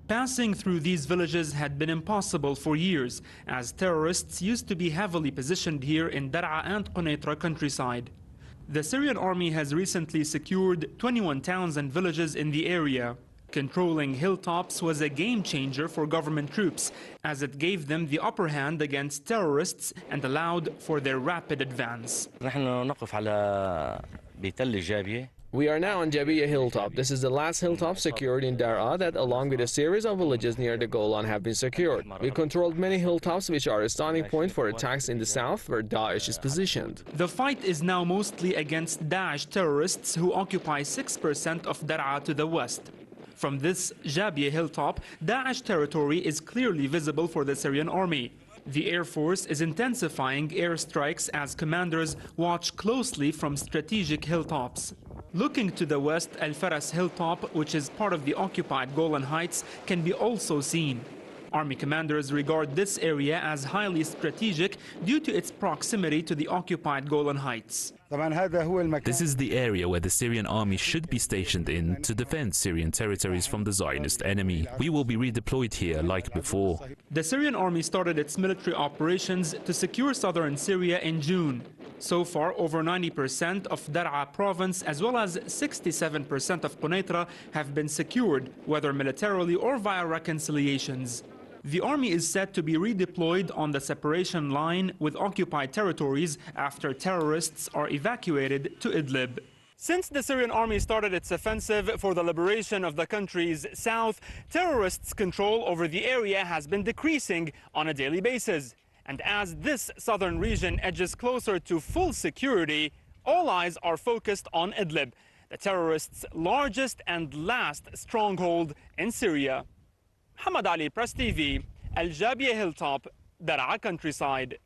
Passing through these villages had been impossible for years, as terrorists used to be heavily positioned here in Dar'a and Quneitra countryside. The Syrian army has recently secured 21 towns and villages in the area. Controlling hilltops was a game changer for government troops, as it gave them the upper hand against terrorists and allowed for their rapid advance. We are now on Jabiya hilltop. This is the last hilltop secured in Dar'a that, along with a series of villages near the Golan, have been secured. We controlled many hilltops, which are a starting point for attacks in the south where Daesh is positioned. The fight is now mostly against Daesh terrorists who occupy 6% of Dar'a to the west. From this Jabiya hilltop, Daesh territory is clearly visible for the Syrian army. The Air Force is intensifying airstrikes as commanders watch closely from strategic hilltops. Looking to the west, Al Faras hilltop, which is part of the occupied Golan Heights, can be also seen. Army commanders regard this area as highly strategic due to its proximity to the occupied Golan Heights. This is the area where the Syrian army should be stationed in to defend Syrian territories from the Zionist enemy. We will be redeployed here like before. The Syrian army started its military operations to secure southern Syria in June. So far, over 90% of Dar'a province as well as 67% of Quneitra have been secured, whether militarily or via reconciliations. The army is said to be redeployed on the separation line with occupied territories after terrorists are evacuated to Idlib. Since the Syrian army started its offensive for the liberation of the country's south, terrorists' control over the area has been decreasing on a daily basis. And as this southern region edges closer to full security, all eyes are focused on Idlib, the terrorists' largest and last stronghold in Syria. Muhammad Ali, Press TV, Al Jabiya Hilltop, Dar'a countryside.